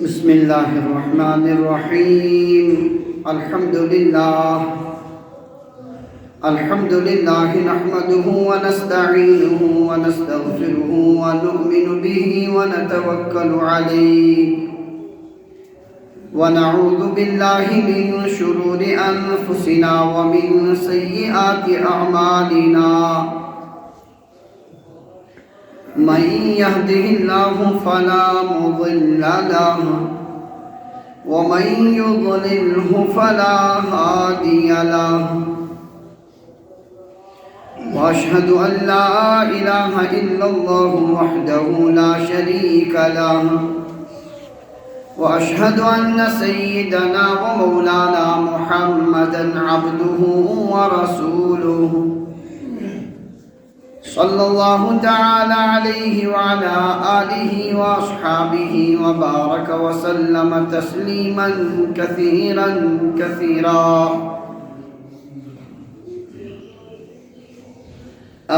بسم الله الرحمن الرحيم. الحمد لله نحمده ونستعينه ونستغفره ونؤمن به ونتوكل عليه ونعوذ بالله من شرور أنفسنا ومن سيئات أعمالنا. من يهده الله فلا مضل له ومن يضلله فلا هادي له. وأشهد أن لا إله إلا الله وحده لا شريك له. وأشهد أن سيدنا ومولانا محمدا عبده ورسوله صلى الله تعالى عليه وعلى آله وأصحابه وبارك وسلم تسليما كثيرا كثيرا.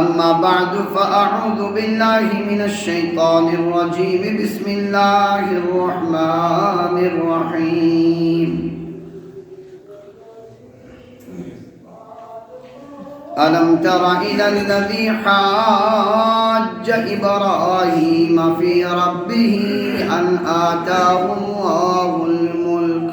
أما بعد فأعوذ بالله من الشيطان الرجيم. بسم الله الرحمن الرحيم. ألم تر إلى الذي حاج إبراهيم في ربه أن آتاه الله الملك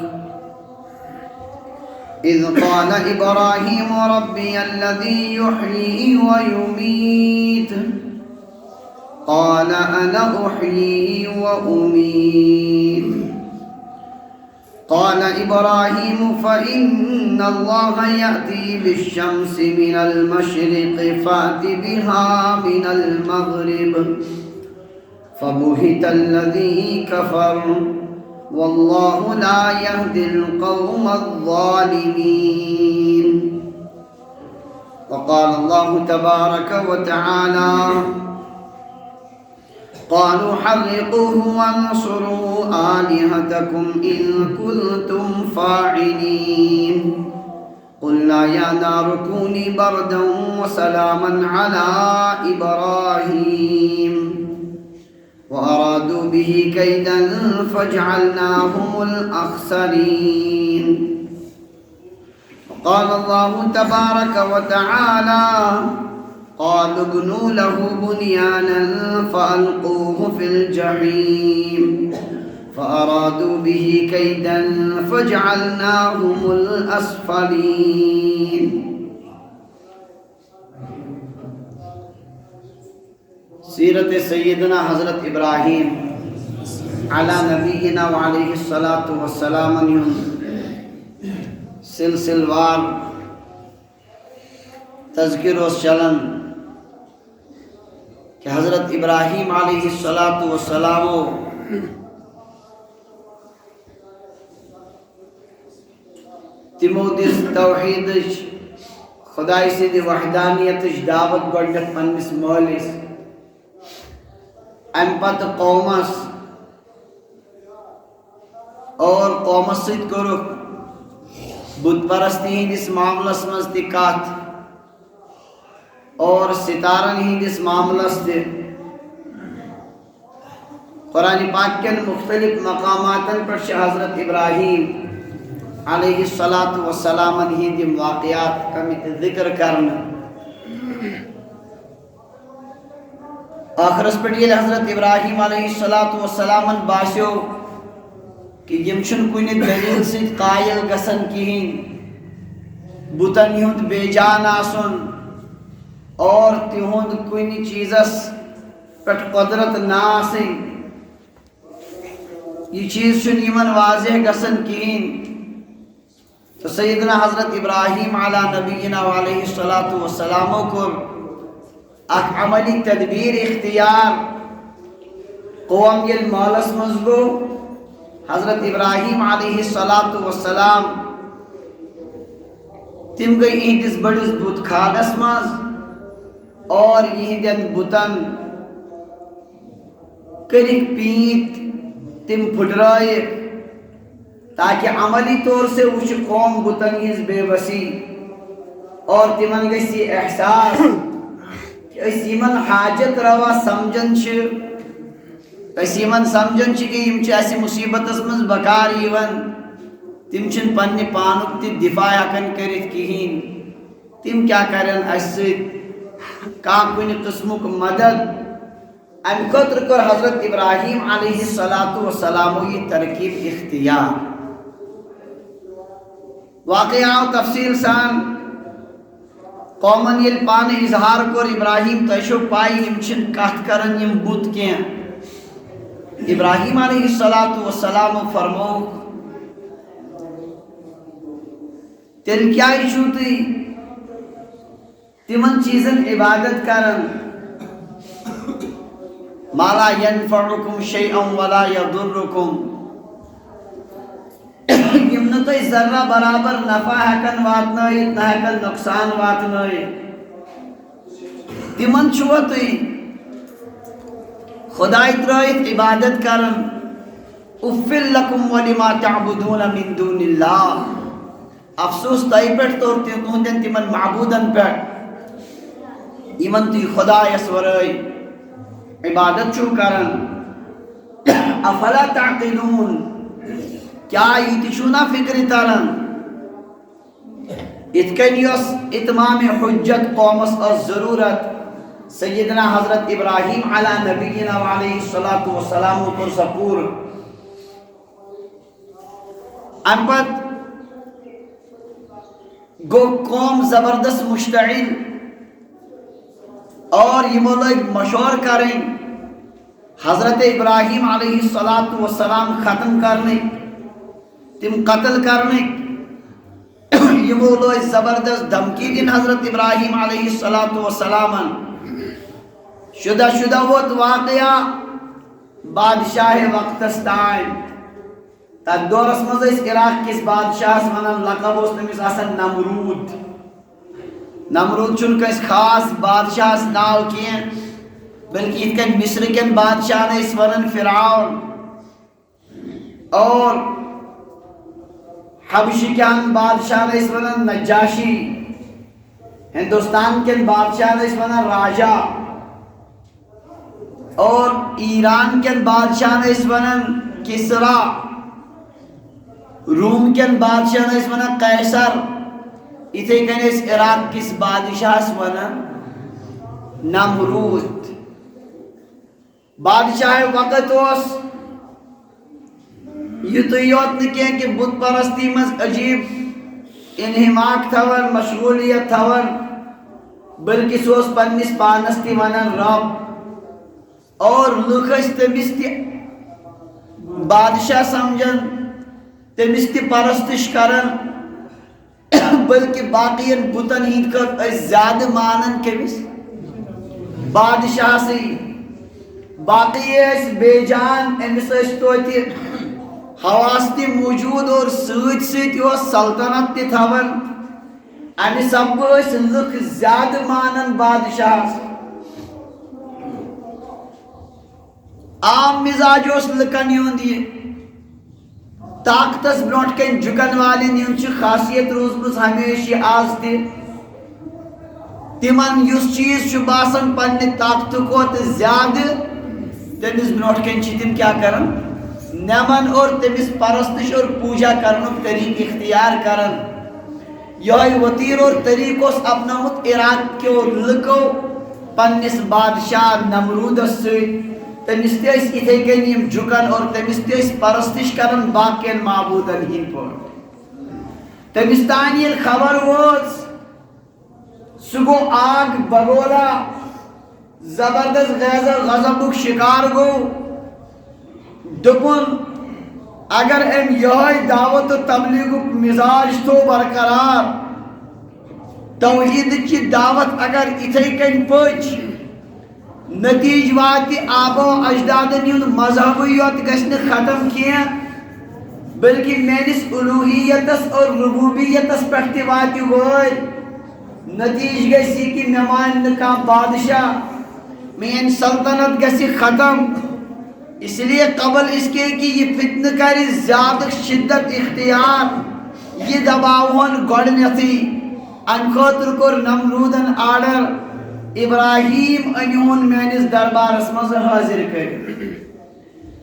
إذ قال إبراهيم ربي الذي يحيي ويميت قال أنا أحيي وأميت. قال إبراهيم فإن الله يأتي بالشمس من المشرق فأت بها من المغرب فبهت الذي كفر والله لا يهدي القوم الظالمين. وقال الله تبارك وتعالى قالوا حرقوه وانصروا آلهتكم إن كنتم فاعلين. قلنا يا نار كوني بردا وسلاما على إبراهيم وأرادوا به كيدا فجعلناهم الأخسرين. وقال الله تبارك وتعالى قالوا ابنوا له بنيانا فألقوه في الجحيم فأرادوا به كيدا فجعلناهم الأسفلين. سیرت سیدنا حضرت ابراہیم علی نبینا وعلیہ الصلاۃ والسلام سلسل وار تذکر و چلن کہ حضرت ابراہیم علیہ الصلاۃ والسلام تمو دس توحید خدائی سید وحدانیت دعوت گوڈنیت پنس مولس ام پت قومس اور قومس ست کرک بت پرستی ہندس معاملس مز تہ کت اور ستارن ہندس معاملس تہ. قرآن پاک کن مختلف مقاماتن پر حضرت ابراہیم علیہ الصلاۃ والسلام ہند واقعات کمت ذکر کرنا. آخرس پہ یل حضرت ابراہیم علیہ الصلاۃ والسلام باسیو کہ یم چھن کُنہ دلیل سۭتۍ قائل گژھان کہین بتن ہند بے جان آسن اور تہند کُنہ چیزس پہ قدرت نہ آسن. یہ چیز چھن یمن واضح گژھان کہین. تو سیدنا حضرت ابراہیم علی نبینا علیہ الصلاۃ والسلام کور اخ عملی تدبیر اختیار. قوم یل مالس مز گو حضرت ابراہیم علیہ الصلاۃ والسلام تم گئی اہندس بڑس بت خانس مز اور یہندین بتن کرک پیت تم پھٹرائے تاکہ عملی طور سے وچ قوم بتن ہز بے بسی اور تمن گژھِ احساس کہ اس یمن حاجت روا سمجھن چھ اس یمن سمجھن چھ کہ یم چھ اس مصیبتس من بکار یوان تم چھن پنہ پانک تہ دفاع ہکن کرت کہین تم کیا کرن اس ست کانٛہہ کُنہِ قسمک مدد امہ خاطر کر حضرت ابراہیم علیہ السلام یہ ترکیب اختیار واقعہ آو تفصیل سان قومن یل پانہ اظہار کر ابراہیم تہ چھو پائی یم چھن کتھ کرن یم بت کینٛہہ ابراہیم علیہ السلام فرموک تیل کیا چھو تھی تمن چیزن عبادت کرن ما لا ينفعكم شيئا ولا يضركم یم نہ تہ ذرہ برابر نفع ہکن واتنائت نہ ہکن نقصان واتنائت تمن چھو تھی خدای ترائیت عبادت کرن افل لکم ولما تعبدون من دون اللہ افسوس تائی پیٹ طور تہندین تمن معبودن پیٹ یمن تی خدای اسورائی عبادت چھو کرن افلا تعقلون کیا یہ چھونا فکر ترن اتکن یس اتمام حجت قومس از ضرورت سیدنا حضرت ابراہیم علی نبینا علیہ السلام پر سپور انپت گو قوم زبردست مشتعل اور یہ لوگ مشور کریں حضرت ابراہیم علیہ السلام ختم کرنے تم قتل کرنے یہ لوگ زبردست دھمکی دن حضرت ابراہیم علیہ السلام شدہ ووت واقعہ بادشاہ وقتستان تک دورس مز عراق کس بادشاہ ونان لقب اس تمس آسان نمرود نمرود چھن کس خاص بادشاہ ناو کین بلکہ اتکن مصر کن بادشاہ اس ونان فرعون اور حبشی کن بادشاہ اس ونان نجاشی ہندوستان کن بادشاہ اس ونان راجہ اور ایران کن بادشاہ اس ونان کسرا روم کن بادشاہ اس ونان قیصر اتھے کن اس عراق کس بادشاہ اس ونان نمرود بادشاہ وقت اس یہ تو یوت نکیں کہ بت پرستی مز عجیب انہماک تھون مشغولیت تھون بلکہ سوس پنس پانس تی ونان رب اور لکھس تمس تی بادشاہ سمجھن تمس تی پرستش کرن بلکہ باقین بتن ہند کر زیادہ مانن کمس بادشاہ سی باقی اس بے جان امس توتی حواس تی موجود اور سوچ سیتی و سلطنت تی تھون امی سب اس لکھ زیادہ مانن بادشاہ عام مزاج اس لکن یون دیئے طاقتس برونٹ کن جھکن والن یون چھ خاصیت روزمز ہمیشہ آز تی تمن یس چیز چھ باسن پنہ طاقت کو زیادہ تمس برونٹ کن چھ تم کیا کرن نمن اور تمس پرستش اور پوجا کرنک طریق اختیار کرن یہ وطیر اور طریق اس اپنامت عراق کے لکو پنس بادشاہ نمرود سے تمس تیس اتھے کنیم جھکن اور تمس تیس پرستش کرن باقین معبودن ہی پر تمس تانیل خبر ووز سگو آگ بگولا زبردست غیظ غضبک شکار گو دپن اگر ام یہ دعوت و تبلیغک مزاج تو برقرار توحید کی دعوت اگر اتھے کن پچ نتیج واتی آبا و اجدادن یون مذہبیت گشن ختم کیا بلکہ مینس الوحیتس اور ربوبیتس پہتی واتی ہوئی نتیج گسی کی ممان نکام بادشاہ مین سلطنت گسی ختم اس لیے قبل اس کے کہ یہ فتن کری زیادہ شدت اختیار یہ دباؤن گوڑنیتی ان خاطر کر نمرودن آڈر ابراہیم انیون مینس دربار اسمز حاضر کر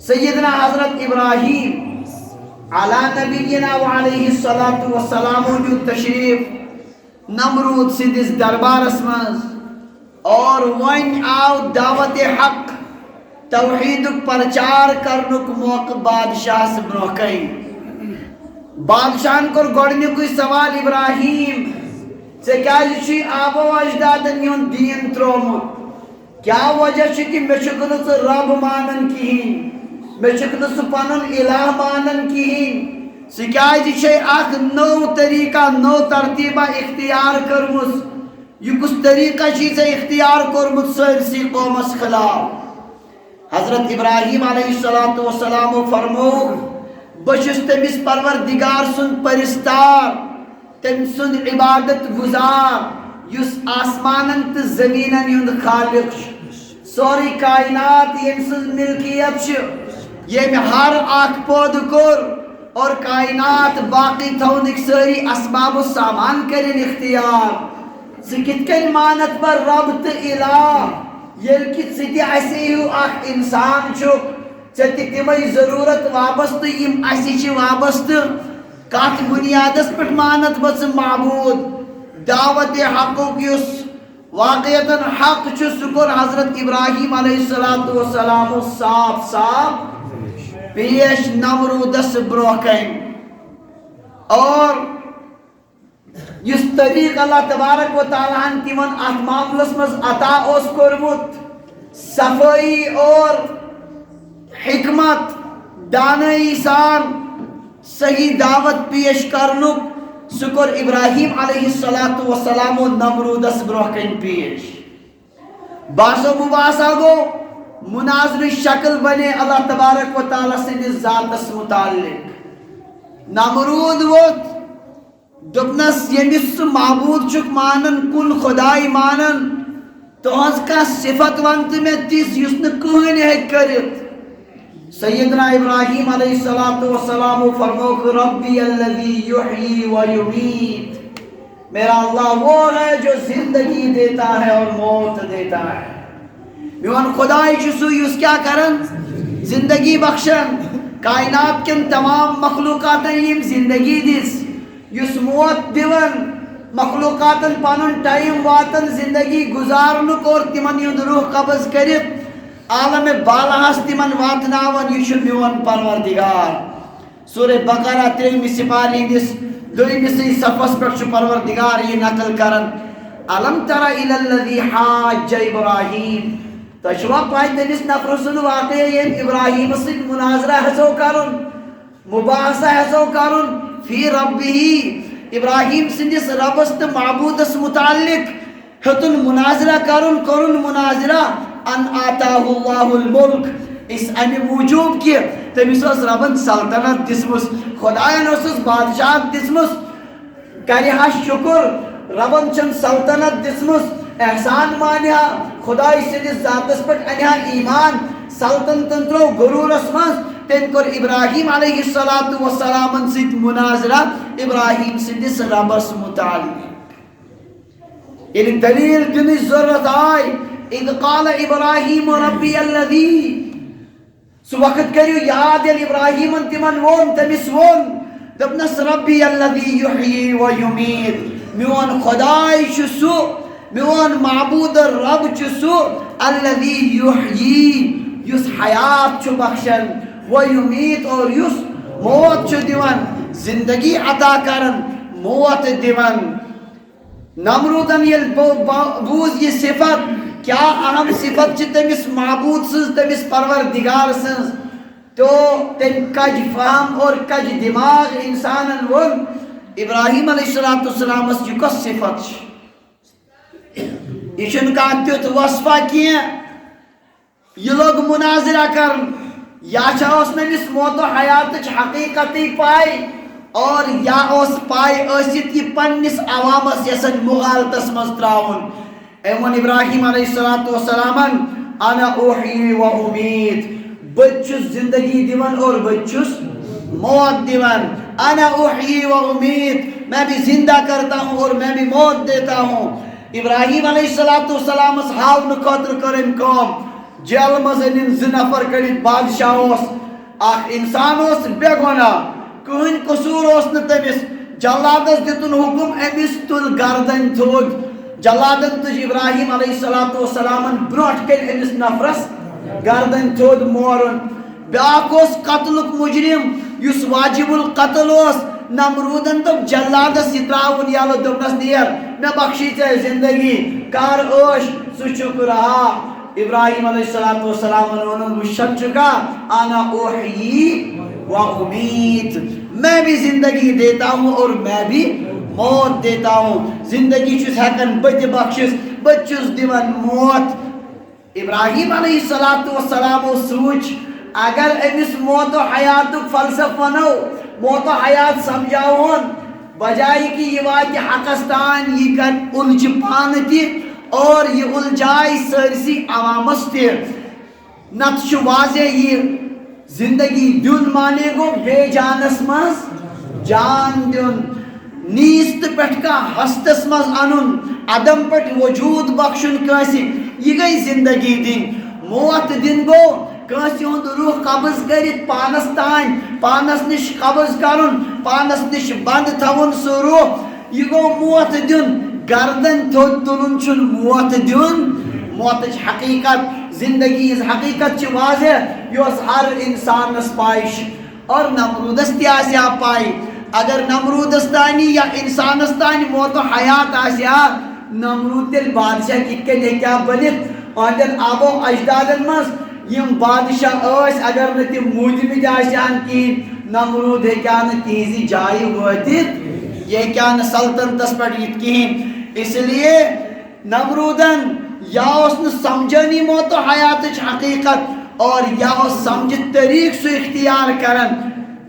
سیدنا حضرت ابراہیم علی نبینا وعلیہ الصلاۃ والسلام جو تشریف نمرود سندس دربارس مز اور ون آو دعوت حق توحید پرچار کرنک موقع بادشاہ برہ کن بادشاہ کور گۄڈنیُکُے سوال ابراہیم ژےٚ کیٛازِ چھُے آبو اجدادن یُن دیٖن ترٛوومُت کیٛاہ وجہ چھُ کہ مےٚ چھُکھ نہٕ ژٕ رب مانان کِہیٖنۍ مےٚ چھُکھ نہٕ ژٕ پنُن الہ مانان کِہیٖنۍ ژٕ کیٛازِ چھے اکھ نوٚو طریقہ نوٚو ترتیٖبہ اختیار کٔرمٕژ یہِ کُس طریقہ چھُے ژےٚ اختیار کوٚرمُت سٲرسٕے قومس خلاف حضرت ابراہیم علیہ الصلاۃ والسلام فرموو بہٕ چھُس تٔمِس پروردگار سُنٛد پرستار تٔمۍ سُنٛد عبادت گزار یُس آسمانن تہٕ زمیٖنن ہُنٛد خالق چھُ سورُے کائنات ییٚمہِ سٕنٛز ملکیت چھِ ییٚمہِ ہر اکھ پٲدٕ کوٚر اور کائنات باقی تھونٕکۍ سٲری اسباب و سامان کٔرِن اختیار ژٕ کِتھ کٔنۍ مانکھ وۄنۍ رب تہٕ الہ ییٚلہِ کہِ ژٕ تہِ اسے ہیوٗ اکھ انسان چھُکھ ژےٚ تہِ تِمے ضروٗرت وابستہٕ یِم اسہِ چھِ وابستہٕ کتھ بُنیادس پٮ۪ٹھ مانکھ بہٕ ژٕ معبوٗد دعوت حقُک یُس واقعتاً حق چھُ سُہ کوٚر حضرت ابراہیم علیہ الصلاۃ والسلام صاف صاف پیش نمرودس برونٛہہ کَنۍ اور یُس طریق اللہ تبارک و تعالیٰ ہن تِمن اتھ معاملس منٛز عطا اوس کوٚرمُت صفٲیی اور حکمت دانائی سان صحیح دعوت پیش کرنک سُہ کوٚر ابراہیم علیہ الصلاۃ والسلام نمرودس برونٛہہ کَنۍ پیش باسو مباسا گوٚو مناظرٕچ شکل بنے اللہ تبارک و تعالیٰ سٕنٛدِس ذاتس متعلق نمرود ووت دوٚپنس ییٚمِس ژٕ معبوٗد چھُکھ مانان کُن خۄداے مانان تُہنٛز کانٛہہ صفت ون تہٕ مےٚ تِژھ یُس نہٕ کٕہٕنۍ ہیٚکہِ کٔرِتھ سیدنا ابراہیم علیہ الصلاۃ والسلام فرموک ربی الذی یحیی و یمیت میرا اللہ وہ ہے جو زندگی دیتا ہے اور موت دیتا ہے میون خدائی چھُ سُہ یُس کیٛاہ کران زندگی بخشان کائنات کٮ۪ن تمام مخلوقاتن یِم زندگی دِژ یُس موت دِوان مخلوقاتن پنُن ٹایم واتان زندگی گزارنُک اور تِمن ہُنٛد روح قبض کٔرِتھ عالم بالاہس تِمن واتناوان یہِ چھُ میون پروردگار سورہ بقرہ 3 سپارہ ہٕنٛدِس 2 صفس پٮ۪ٹھ چھُ پروردگار یہِ نقل کران الم تر الی الذی حاج ابراہیم تۄہہِ چھُوا پاے تٔمِس نفرٕ سُنٛد واقعہ ییٚمۍ ابراہیمس سۭتۍ مناظرہ ہیژو کرُن مباحثہ ہیژو کرُن فی ربہ ابراہیم سٕنٛدِس ربس تہٕ معبوٗدس متعلق ہیوٚتُن مناظرہ کرُن کوٚرُن مناظرہ ان آتاہ اللہ الملک اس امہِ موٗجوٗب کہِ تٔمِس ٲس ربن سلطنت دِژمٕژ خۄداین ٲسٕس بادشاہت دِژمٕژ کرِ ہا شُکر ربن چھن سلطنت دِژمٕژ احسان مانہِ ہا خۄداے سٕنٛدِس ذاتس پٮ۪ٹھ انہِ ہا ایمان سلطنتن ترٛوو غروٗرس منٛز تٔمۍ کوٚر ابراہیم علیہ الصلاۃ والسلامن سۭتۍ مناظرہ ابراہیم سٕنٛدِس ربس متعلق ییٚلہِ دلیٖل دِنٕچ ضروٗرت آے اذ قال ابراہیم ربی الذی سُہ وقت کٔرِو یاد ییٚلہِ ابراہیمن تِمن ووٚن تٔمِس ووٚن دوٚپنس ربی الذی یحیی و یمیت میون خۄداے چھُ سُہ میون معبوٗد رب چھُ سُہ الذی یحیی یُس حیات چھُ بخشان و یمیت اور یُس موت چھُ دِوان زندگی عطا کران موت دِوان نمرودن ییٚلہِ بوٗز یہِ صفت کیا اہم صفت چھِ تٔمِس معبوٗد سٕنٛز تٔمِس پروردگار سٕنٛز تو تٔمۍ کج فہم اور کج دماغ انسانن ووٚن ابراہیم علیہ الصلوۃ والسلامس یہِ کۄس صفت چھِ یہِ چھُنہٕ کانٛہہ تیُتھ وصفہ کینٛہہ یہِ لوٚگ مناظرہ کرُن یا چھا اوس نہٕ أمِس موت و حیاتٕچ حقیٖقتٕے پاے اور یا اوس پاے ٲسِتھ یہِ پننِس عوامس یژھان مغالطس منٛز ترٛاوُن أمۍ ووٚن ابراہیم علیہ الصلوۃ والسلامن انا احیی و امیت بہٕ تہِ چھُس زندگی دِوان اور بہٕ تہِ چھُس موت دِوان انا احیی و امیت میں بھی زندہ کرتا ہوں اور میں بھی موت دیتا ہوں ابراہیم علیہ الصلوۃ والسلامس ہاونہٕ خٲطرٕ کٔر أمۍ کٲم جیل مزن 2 نفر کڑت بادشاہ اخ انسان بے گناہ کہین قصور تمس جلادس دتن حکم امس تل گردن تھوک جلادن تج ابراہیم علیہ السلام برونٹ کن امس نفرس گردن تھود مورن بیاکھ قتلک مجرم یس واجب القتل نمرودن دب جلادس یہ تراون یالو دپنس نیر مے بخشی ژے زندگی کر عش سہ رہا ابراہیم علیہ السلام ونن وشن چکا انا احیی و امید میں بھی زندگی دیتا ہوں اور میں بھی موت دیتا ہوں زندگی چھس ہیکن بت بخشس بت چھس دیوان موت ابراہیم علیہ السلام سوچ اگر امس موت و حیات فلسف ونو موت و حیات سمجھاؤن بجائے کہ یہ وات حقستان یہ کر الجھ پان تی اور یہ الجائے سرسی عوامس تی نت واضح یہ زندگی دیون مانے گو بے جانس مز جان دیون نیست پٹھ کا ہستس مز انن عدم پٹھ وجود بخشن کیسی یہ گئی زندگی دن موت دن گو کیسی ہند روح قبض کرت پانس تان پانس نش قبض کرن پانس نش بند تھون سو روح یہ گو موت دن گردن تھود تلن چھن موت دن موت حقیقت زندگی اس حقیقت چھ واضح یوس ہر انسان اس پائش اور نمرودس تی آسیا پائی اگر نمرودس تانی یا انسانس تانی موت و حیات آسیا نمرود تل بادشاہ کتکے لے کیا بنت آدھر آبو اجدادن مز یم بادشاہ اس اگر نتی موجود آسیان کی نمرود ہے کیا نتیزی جائی ہوتی یہ کیا سلطنتس پر یت کہیں اس لیے نمرودن یا اس نے سمجھنی موت و حیات حقیقت اور یا اس سمجھ طریق سے اختیار کرن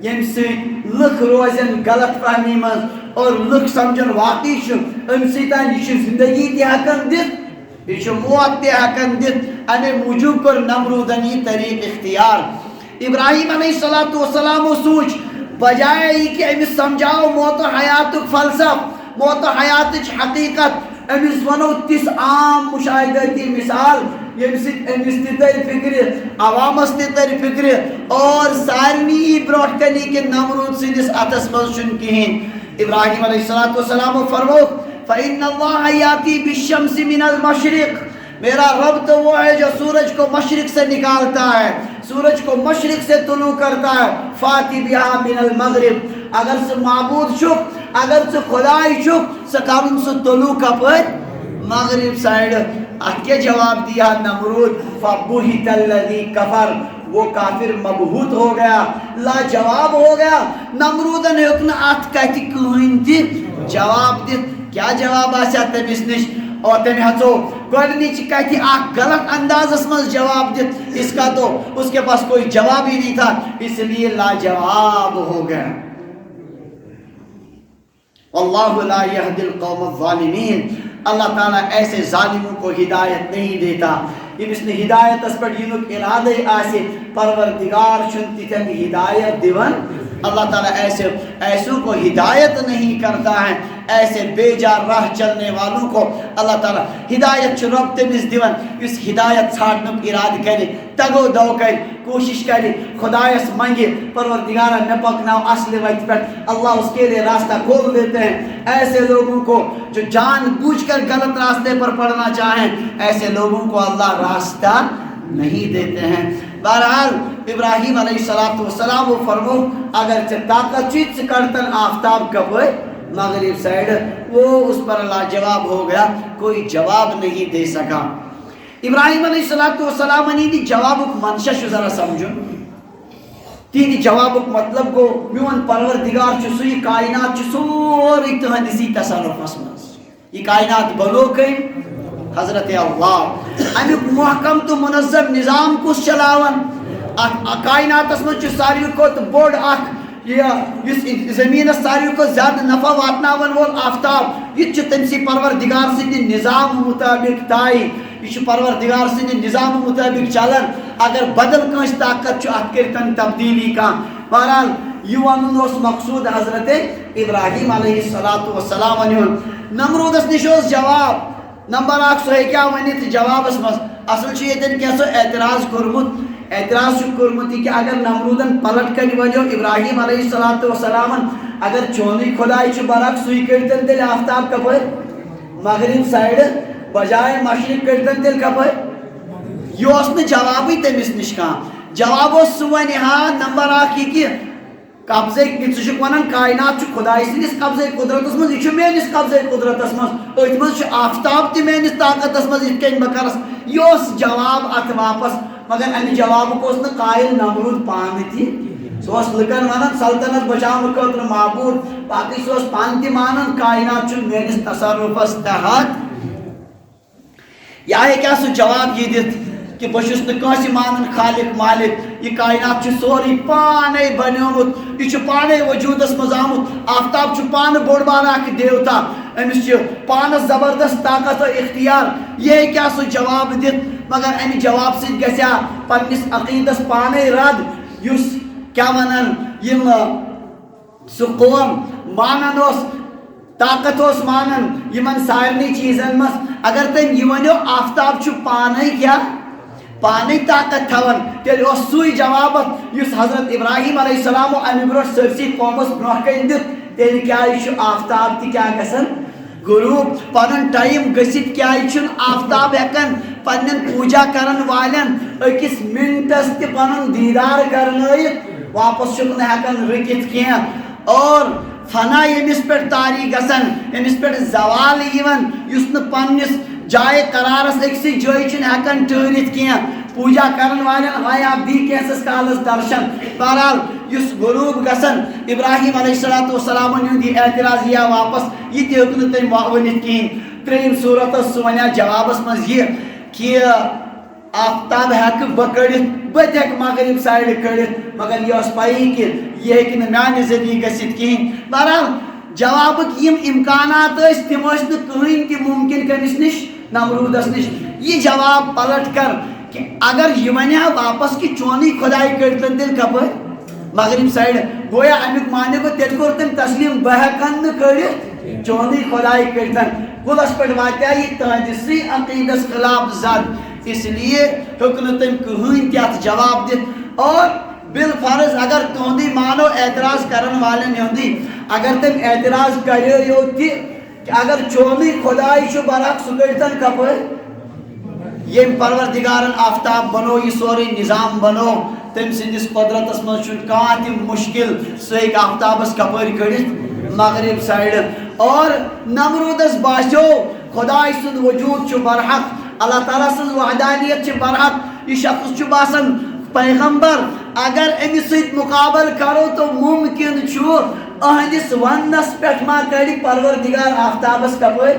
یم سے لکھ روزن غلط فہمی مز اور لکھ سمجھن واقعی چھو ام سیتان یہ زندگی تی حقن دت یہ موت تی حقن دت انے موجود کر نمرودن یہ طریق اختیار ابراہیم علیہ السلام سوچ بجائے کہ امس سمجھاؤ موت و حیات فلسف موت و حیات حقیقت امس ونو تس عام مشاہدتی مثال یمس امس تر فکر عوامس تر فکر اور سارنی برونٹ کلی کہ نمرود سندس اتس مزن کہین ابراہیم علیہ السلام فرمو فإن اللہ یاتی بالشمس من المشرق میرا رب تو وہ ہے جو سورج کو مشرق سے نکالتا ہے سورج کو مشرق سے طلوع کرتا ہے فاتی بہا من المغرب اگر سے معبود شک اگر سے خدای شک سکارن سے طلوع کا پر مغرب سائیڈ اکے جواب دیا نمرود فبہت الذی کفر وہ کافر مبہوت ہو گیا لا جواب ہو گیا نمرود نے اتنا آت کہتی کہیں دی جواب دی کیا جواب آسیا تمیس نش اور تمی ہتو گوڑنی چی کہتی آک غلط انداز اسمز جواب دیت اس کا تو اس کے پاس کوئی جواب ہی نہیں تھا اس لیے لا جواب ہو گیا واللہ لا یہد القوم الظالمین اللہ تعالیٰ ایسے ظالموں کو ہدایت نہیں دیتا یہ اس نے ہدایت اس پر ینک ارادہ آسے پروردگار چنتی تن ہدایت دیون اللہ تعالیٰ ایسوں کو ہدایت نہیں کرتا ہے ایسے بے جار راہ چلنے والوں کو اللہ تعالیٰ ہدایت رب تمس دیون اس ہدایت ژھانڈنک ارادہ کرے تگو دو کرے کوشش کرے خدایس منگے پروردگارہ نہ پکناؤ اصل وقت پر اللہ اس کے لیے راستہ کھول دیتے ہیں ایسے لوگوں کو جو جان بوجھ کر غلط راستے پر پڑنا چاہیں ایسے لوگوں کو اللہ راستہ نہیں دیتے ہیں بہرحال ابراہیم علیہ السلام وہ فرمو اگر طاقت چیت کرتن آفتاب کا ہوئے مغرب سائیڈ وہ اس پر اللہ جواب ہو گیا کوئی جواب نہیں دے سکا ابراہیم علیہ السلام نے دی جواب منشا شو ذرا سمجھو تین جواب مطلب کو میون پروردگار چھ سوی کائنات چھ سوری تہندسی تصرف اسمز یہ کائنات بلو کئی حضرت اللہ امیک محکم تو منظم نظام کس چلاون کائنات اسمز چھ ساریو کو بوڑ اخ یہ زمین ساریو کو زیادہ نفع واتناون وول آفتاب یہ چھ تمسی پروردگار سندی نظام مطابق تائی یہ پروردگار سندی نظام مطابق چلن اگر بدل کنس طاقت چھ ات کرتن تبدیلی کا بہرحال یہ ونن اس مقصود حضرت ابراہیم علیہ السلام نمرودس نش جواب نمبر اکھ سو کیا ونت جوابس مز اصل یتن کیا سو اعتراض کورمت اعتراض کورمت کہ اگر نمرودن پلٹ کر ونو ابراہیم علیہ السلام اگر چونی خدائی چھ برعکس سوئی کرتن تیل آفتاب کپر مغرب سائڈ بجائے مشرق کرتن تیل کپر یہ اس نے جوابی تمس نش کان جواب سہ ون ہاں نمبر اکھ یہ کہ قبضے ثک ونان کائنات خدائی سندس قبضے قدرتس مز یہ میانس قبضے قدرتس مز ات مز آفتاب تہ میانس طاقتس مز یہ کن بکرس یہ جواب ات واپس مگر امہ جواب کو قائل نمرود پان تہ سہ لکن ونان سلطنت بچاؤ خاطر معبود باقی سہ پان تہ مانان کائنات میانس تصرفس تحت یہ کیا سہ جواب یہ دت کہ بہس ناس مان خالق مالک یہ کائنات سوری پانے بنیومت یہ پانے وجودس مز آمت آفتاب پان بوڑ بار اخ دیوتا امس پانس زبردست طاقت و اختیار یہ کیا سہ جواب دت مگر امہ جواب ست گژھیا پنس عقیدس پانے رد یس کیا ونان یم سہ قوم مانان طاقت مانان یمن سارنی چیزن مز اگر تم یہ ونو آفتاب پانے کیا پانے طاقت تھوان تیل سوئی جوابت اس حضرت ابراہیم علیہ السلام امہ برو سرسی قومس برہ کن دت تیل کیا آفتاب تہ کیا گژھان غروب پن ٹائم گھت کیا آفتاب ہیکن پن پوجا کرن والن اکس منٹس تہ پن دیدار کرنائت واپس ہیکن رکت کی اور فنا یمس پہ تاری گژھان یمس پہ زوال یوان یس نہ پنس جائے قرارس اکسی جائے ہیکن ٹھہرت کی پوجا کرن والن ہایا دی کیسس کالس درشن بہرحال اس غروب گژھان ابراہیم علیہ السلام یہ اعتراض یا واپس یہ تہ ہیوک نہ تم ونت کہین تریم صورت سہ ونیا جوابس مز یہ کہ آفتاب ہیک بہ کڑت بہ تہ مغرب سائڈ کڑت مگر یہ پائی کہ یہ ہیکہ نہ میانہ ذریعہ گژھت کہین بہرحال جوابک یم امکانات تم کہین تہ ممکن کمس نش نمرودس نش یہ جواب پلٹ کر کہ اگر یہ ونیا واپس کہ چونی خدائی کرتن تیل کپر مغرب سائڈ گویا امیک معنی گو تیل کور تم تسلیم بہ ہیکن نہ کڑت چونی خدائی کرتن گلس پہ واتیا یہ تہندسے عقیدس خلاف زد اس لیے ہیوک نہ تم کہین تہ ات جواب دت اور بالفرض اگر تہندی مانو اعتراض کرن والن ہندی اگر تم اعتراض کریو تہ کہ اگر چونی خدائی برعکس کرتن کپر یم پروردگارن آفتاب بنو یہ سوری نظام بنو تم سندس قدرتس مز کان تہ مشکل سہ آفتابس کپر کڑت مغرب سائڈ اور نمرودس باسو خدائی سند وجود برحق اللہ تعالیٰ سن وحدانیت برحق یہ شخص باسان پیغمبر اگر امس مقابل کرو تو ممکن اہندس ونس پہ ما کڑ پروردگار آفتابس کپر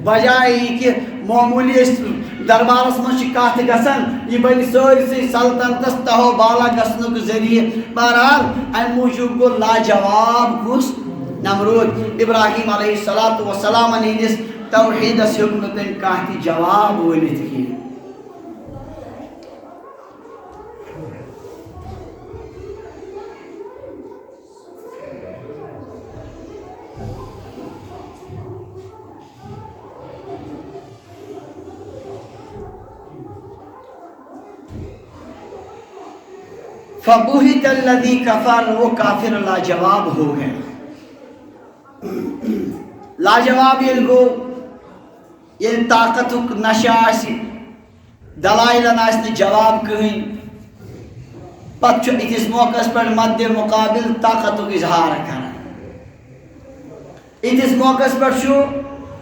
بجائے یہ کہ معمولی دربارس مز کت گژھان یہ بن سرسی سلطنتس تہو بالا گھنک ذریعہ بہرحال ام موجود گو لاجواب کس نمرود ابراہیم علیہ السلام ہندس توحیدس ہیوک نہ تم کانٛہہ تہِ جواب ؤنِتھ کینٛہہ فَبُهِتَ الَّذِي كَفَرَ وہ کافر لاجواب ہو گئے لاجواب یہ گو یہ طاقتک نشہ آسی دلائلن آسنی جواب کہیں پتہ اتس موقع پر مد مقابل طاقتک اظہار کرنا اتس موقع پر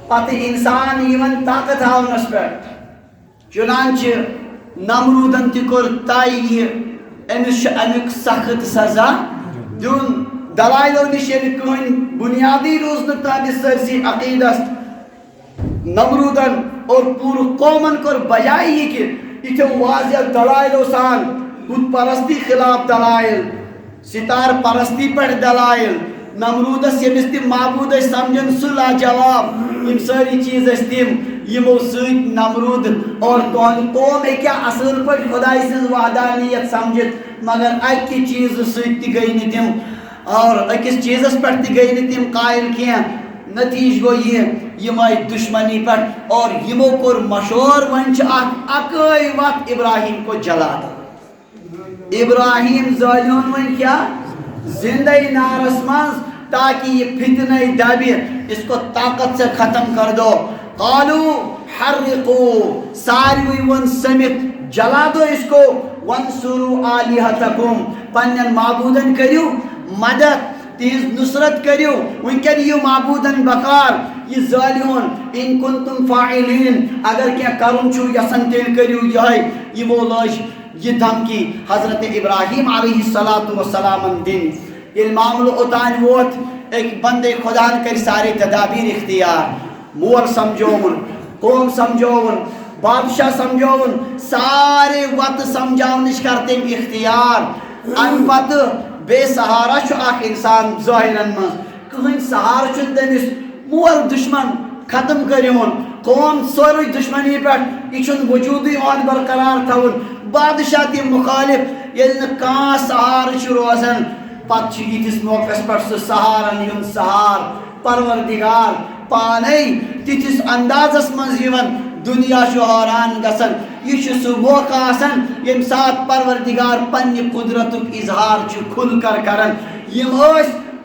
پتہ انسان یمن طاقت ہاونس پہ چنانچہ نمرودن تہ کور طے امس امیک سخت سزا دن دلائلو نش کہیں بنیادی روز نہ تہندس سرسی عقیدس نمرودن اور پور قومن کور بجائے یہ کہ یہ واضح دلائلو سان بت پرستی خلاف دلائل ستار پرستی پر دلائل نمرودس یمس تم معبود سمجھن سہ لاجواب یم ساری چیز تم یمو ست نمرود اور قوم کیا اصل پہ خدائی سن وحدانیت سمجھت مگر اکہ چیز ست گئی نہ تم اور اکس چیزس پہ تہ گئی نہ تم قائل کی نتیج گو یم آئی دشمنی پر اور یمو کور مشور ونچ اکائی وقت ابراہیم کو جلا دو ابراہیم ظالمون ون کیا زندگی نارس منز تاکہ یہ فتنہ دبی اس کو طاقت سے ختم کر دو قالو حرقو ساروی ون سمت جلا دو اس کو وانصروا آلیہتکم پنن معبودن کریو مدد تیز نصرت کریو ونکن یہ معبودن بکار یہ ظالمون ان کنتم فاعلین اگر کیا کرن چھو یسن تیل کریو یہ مولاش یہ دھمکی حضرت ابراہیم علیہ السلام دن یہ معاملہ اتان ووت ایک بندے خدا کر سارے تدابیر اختیار مور سمجھون قوم سمجھون بادشاہ سمجھون سارے وقت سمجھاونش کرتے اختیار ان پت بے سہارا چھو اخ انسان ظاہرن من کہیں سہارا چھو تمس مول دشمن ختم کریون قوم سوری دشمنی پہ یہ وجودی آن برقرار تھون بادشاہ تی مخالف یل کان سہار روزان پتہ یتس موقع پہ سہارن یون سہار پروردگار پانے تتس اندازس مز دنیا حیران گسن یہ سہ موقع آسان یم سات پروردگار پنہ قدرتک اظہار کھل کر کرن یم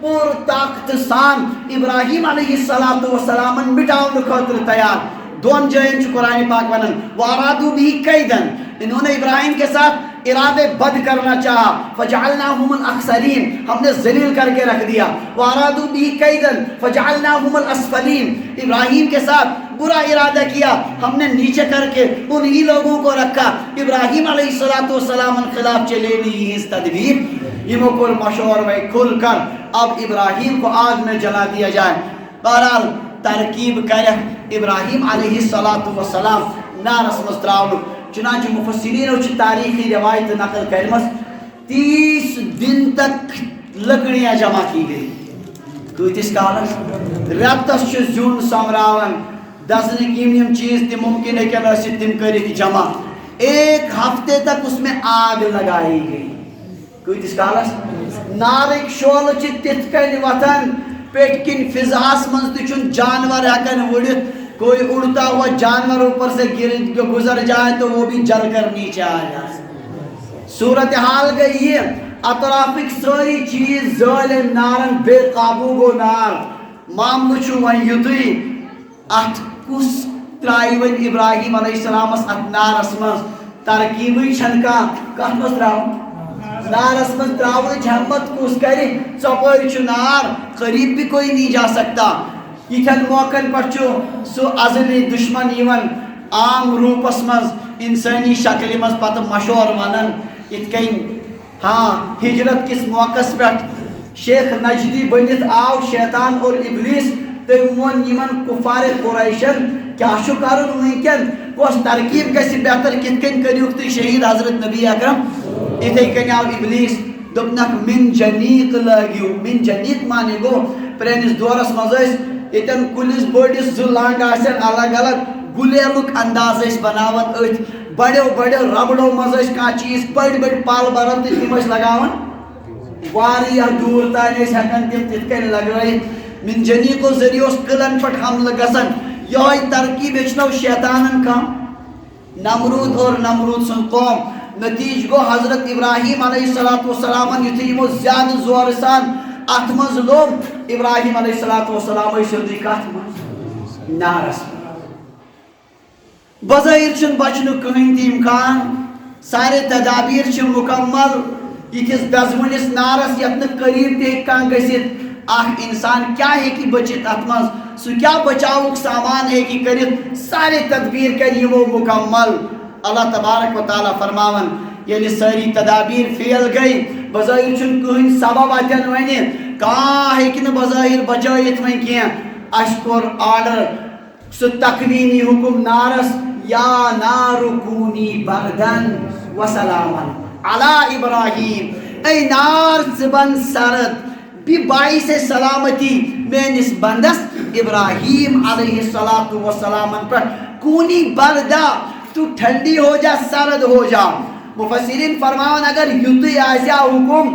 پور طاقت سان ابراہیم علیہ السلام مٹاؤن خاطر تیار دون جائیں قرآن پاک ونن وارادو بھی قیدن انہوں نے ابراہیم کے ساتھ ارادے بد کرنا چاہا فجعلناہم الاخسرین ہم نے ذلیل کر کے رکھ دیا وارادو بھی قیدن فجعلناہم الاسفلین ابراہیم کے ساتھ برا ارادہ کیا ہم نے نیچے کر کے انہی لوگوں کو رکھا ابراہیم علیہ السلام خلاف چلے لی اس تدبیر یہ کو مشور میں کھل کر اب ابراہیم کو آگ میں جلا دیا جائے بہرحال ترکیب کرے ابراہیم علیہ السلام نارس مز تراؤن چنانچہ مفسرین تاریخی روایت نقل کرمس 30 دن تک لکڑیاں جمع کی گئی کتس کالس رتس زیون سمراون دزنک یم چیز تم ممکن ہے کہ تم کرک جمع 1 ہفتے تک اس میں آگ لگائی گئی کتس کالس نارک شول تت کن وتن پیٹ کن فضاس من تن جانور ہکن وڑت کوئی اڑتا ہوا جانور اوپر سے گزر جائے تو وہ بھی جل کر نیچے آ جائے صورتحال گئی یہ اطرافک ساری چیز ظالم نارن بے قابو گو نار معاملہ چھو وین یتوی ات کس ترائی ون ابراہیم علیہ السلام ات نارس مز ترکیبی چھنکا کت مز تراؤ نارس مز تراؤ جھمت کس کری چپر چھو نار قریب بھی کوئی نہیں جا سکتا یہ موقع پر سو ازلی دشمن یون عام روپس مز انسانی شکل مز پتہ مشور ونن اتکن ہاں ہجرت کس موقع پہ شیخ نجدی بنت آو شیطان اور ابلیس تم ون یمن کفار قریشن کیا شو کرن ونکن کس ترکیب گژھِ بہتر کت کن کریوک تھی شہید حضرت نبی اکرم اتھے کن آو ابلیس دپنک من جنیق لگیو من جنیق مانے گو پرینس دورس مز یتن کلس بڑس زو لانگ آسن الگ الگ گلیلک انداز بناون ات بڑو بڑو ربڑو مز کان چیز بڑ بڑ پال برن تو تم لگاون واریاہ دور تان ہیکن تم تت کن لگائت من جنیقو ذریعہ قلعن پہ حملہ گسن یہ ترکیب ہچنو شیطانن کم نمرود اور نمرود سن قوم نتیج گو حضرت ابراہیم علیہ السلام یتھ یمو زیادہ زور سان ات مز لوگ ابراہیم علیہ السلام سیودی کت مز نارس بظاہر چھ بچن کہیں تہ امکان سارے تدابیر مکمل یتس دزونس نارس یت قریب تہ کان گژھت اخ انسان کیا ہے بچت ات مز سہ کیا بچاؤک سامان ہے کرت سارے تدبیر کر یمو مکمل اللہ تبارک و تعالی فرماون یعنی ساری تدابیر فیل گئی بظاہر چھن کہیں سبب اتن ون کان ہیکہ بظاہر بچائت ون کی اشکر آرڈر سہ تقوینی حکم نارس یا نار کونی بردن وسلاما علی ابراہیم اے نار زبن سرد بھی باعث سلامتی میانس بندس ابراہیم علیہ السلام پر کونی بردا تو ٹھنڈی ہو جا سرد ہو جا مفسرین فرماون اگر یتھ آسیا حکم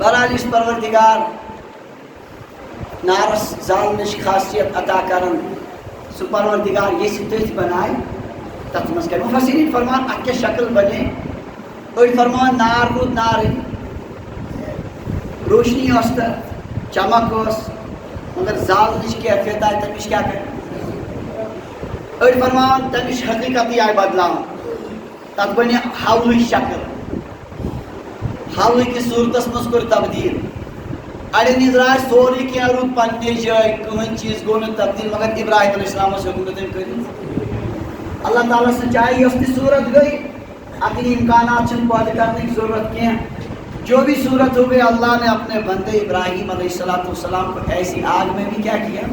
بہرحال اس پروردگار نارس زالنش خاصیت عطا کرن سہ پروردگار یہ تھی بنائے تک مز کر مفسرین فرمان ات کیا شکل بنے أڑ فرمان نار رود نار روشنی اس چمک اس مگر زالنش کیفیت آئے تمش کیا کر أڑ فرمان تمش حقیقت آئے بدلاؤ تک بنے حولش شکل حول کی صورتس مز کر تبدیل اڑے نظر سوری کی رود پنہ جائے کہین چیز گو تبدیل مگر ابراہیم علیہ السلام حکم تم کر اللہ تعالیٰ سے چاہیے اس کی صورت گئی اپنی امکانات سے پودے کرنے کی ضرورت کیا جو بھی صورت ہو گئی اللہ نے اپنے بندے ابراہیم علیہ السلام کو ایسی آگ میں بھی کیا کیا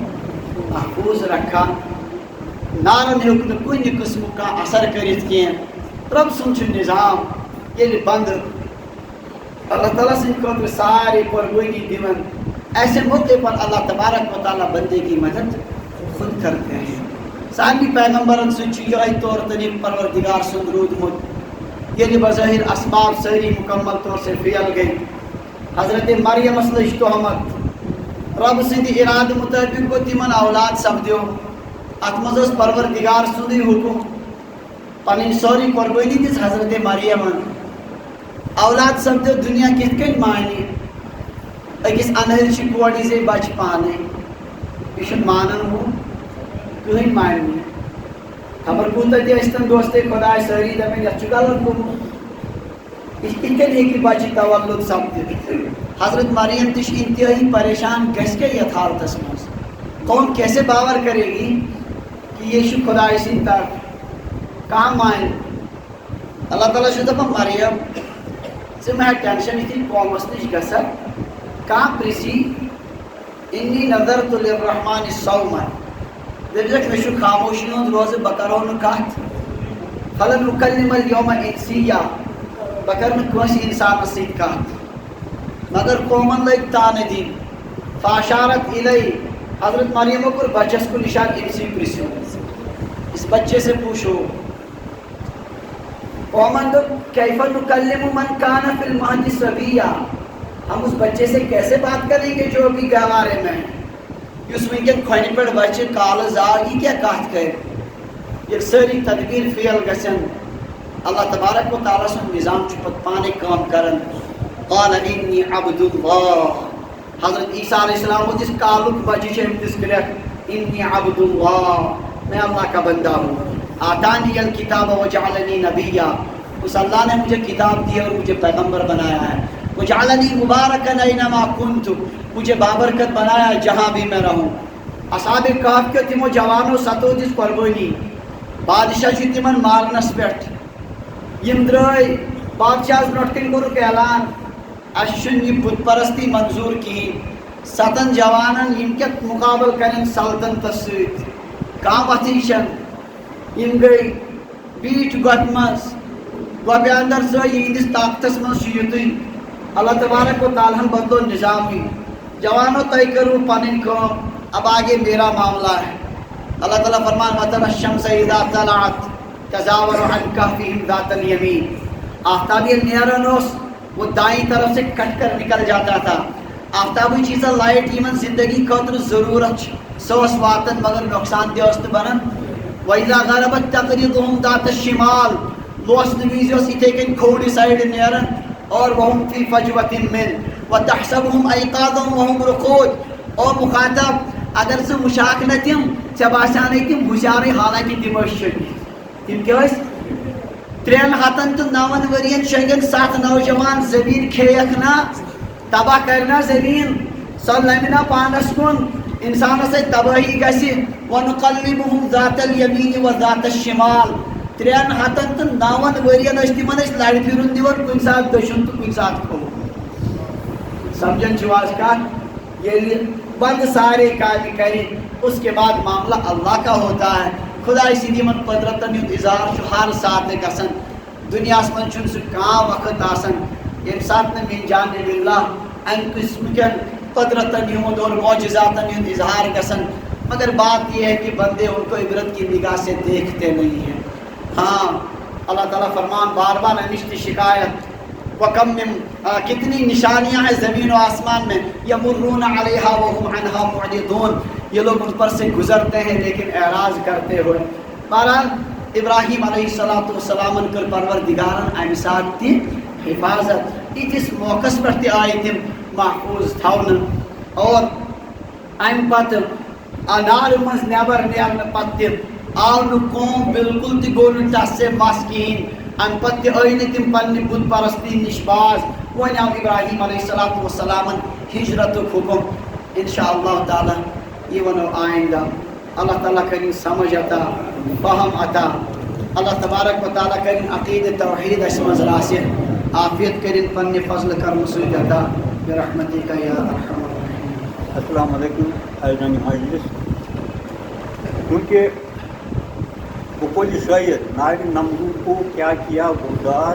محفوظ رکھا نار نے حکم کن قسم کا اثر کرت کیا رب سن نظام یہ بند اللہ تعالیٰ سے خاطر سارے قربانی دیون ایسے موقع پر اللہ تبارک و تعالیٰ بندے کی مدد خود کرتے ہیں سانی پیغمبرن سے یہ طور طریق پروردگار سن رودمت یعنی بظاہر اسباب ساری مکمل طور سے پھیل گئی حضرت مریم لج تہمت رب سند اراد مطابق کو تمن اولاد سپدیو ات مز پروردگار سندی حکم پن سوری قربانی دس حضرت مریم اولاد سپدیو دنیا کت کن مانی اکس انہرچ کوڑی سے بچ پانے یہ مانن ہو کہیں ماننی خبر کوتا تن دوستے خدا ساری دپن یہ غلط گومت یہ کت ہیکہ بچہ تولد سپدت حضرت مریم تش انتہائی پریشان گھس کے یتھ حالتس مز قوم کیسے باور کرے گی کہ یہ خدا سند طرف کہاں مان اللہ تعالیٰ دپان مریم ژٕ مہ ٹینشن یتھی قومس نش گژھکھ کانٛہہ پرژھی انی نظرت للرحمن صوما دپکھ مے چھُ خاموشی ہُنٛد روزٕ بہٕ کرو نہٕ کتھ فلن اکلم اليوم انسیا بہٕ کرٕ نہٕ کٲنٛسہِ انسانس سۭتۍ کتھ مگر قومن لٔگۍ تانہٕ دِنۍ فاشارت الی حضرت مریمو کوٚر بچس کُن اشارٕ أمسٕے پرژھِو اس بچے سے پوچھو قومن کیف نکلم من کان فی المہد صبیا ہم اس بچے سے کیسے بات کریں گے جو ابھی گہوارے میں اس ونکن کھن پہ بچہ کال زار یہ کیا کت کر یہ ساری تدبیر فیل گھن اللہ تبارک و تعالیٰ سن نظام پتہ پانے کام کرن قال انی عبد اللہ حضرت عیسیٰ علیہ السلام جس کالک بچہ امتس کرک انی عبد اللہ میں اللہ کا بندہ ہوں آتانی الکتاب وجعلنی نبیا اس اللہ نے مجھے کتاب دی اور مجھے پیغمبر بنایا ہے وجعلنی مبارکا اینما کنت مجھے بابرکت بنایا ہے جہاں بھی میں رہوں اصحاب کہف کے تمو جوانو ستو دس قربانی بادشاہ چھ تمن مارنس پہ یم درائے بادشاہ برٹ کن کورک اعلان اچھن یہ بت پرستی منظور کہین 7 جوانن یم کیا مقابل کرن سلطنتس ست کام وتھی یم گئی بیٹھ گت مز گوبہ اندر سو یہندس طاقتس مز یتھی اللہ تبارک و تعالیٰ بدلو نظامی جوانو تہ کرو پنن کام اب آگے میرا معاملہ ہے اللہ تعالیٰ فرمان وتر الشمس اذا طلعت تزاور عن کہفہم ذات الیمین آفتاب یہ نیرن وہ دائیں طرف سے کٹ کر نکل جاتا تھا آفتابی چیزا لائٹ یمن زندگی خاطر ضرورت سوس واتن مگر نقصان دہ است بنن وَإِذَا غَرَبَتْ تَقْرِضُهُمْ ذَاتَ الشِّمَالِ لوسن ویزیوس اتھے کن کھوڑی سائڈ نیرن اور وہم فی فجوۃ من وتحسبهم ایقاظا وهم رقود اور مخاطب اگر سے مشاک نہ تم ژے باسانے تم ہوشیار حالانکہ تم شدید تم کیا 309 ورین شنگن 7 نوجوان زمین کھیک نا تباہ کرنا زمین سو لمنا پانس کن انسان سے تباہی گسی ونقلبهم ذات الیمین و ذات الشمال 309 ورین تمن لڑ پھرن دِوان کن سات دشن تو کن سات کھو سمجھن چواز کا یہ بند سارے کام کریں اس کے بعد معاملہ اللہ کا ہوتا ہے خدا اسی دیمن قدرتن ہند اظہار ہر ساتھ گسن دنیا من چھ سہ کان وقت آسن یم سات من جانب اللہ ام قسم کے قدرتن ہند اور معجزاتن ہند اظہار گسن مگر بات یہ ہے کہ بندے ان کو عبرت کی نگاہ سے دیکھتے نہیں ہیں ہاں اللہ تعالیٰ فرمان بار بار انشت شکایت وکم من کتنی نشانیاں ہیں زمین و آسمان میں، یمرون علیہا وہم عنہا معرضون، یہ لوگ ان پر سے گزرتے ہیں لیکن اعراض کرتے ہوئے. بہرحال ابراہیم علیہ السلام کر پروردگارن امہ سات تہ حفاظت، یتس موقع پہ آئی تم محفوظ تھون. اور ام پتہ نار مز نیبر نیرنے پتہ آو نہ قوم بالکل تہ گو نہ تس سے مس کہین. ام پتہ آئی نہ تم پنہ بت پرستی نش باز. ون آو ابراہیم علیہ السلام ہجرت حکم. انشاءاللہ تعالی یہ ونو آئندہ. اللہ تعالیٰ کریں سمجھ عطا، فہم عطا. اللہ تبارک و تعالیٰ کریں عقید توحید اس مز راسخ، عافیت کریں پنہ فضل کرم سۭتۍ عطا برحمتک یا ارحم الراحمین. السلام علیکم حاضرین مجلس. کیونکہ بقول شاعر نار نمرود کو کیا کیا گلزار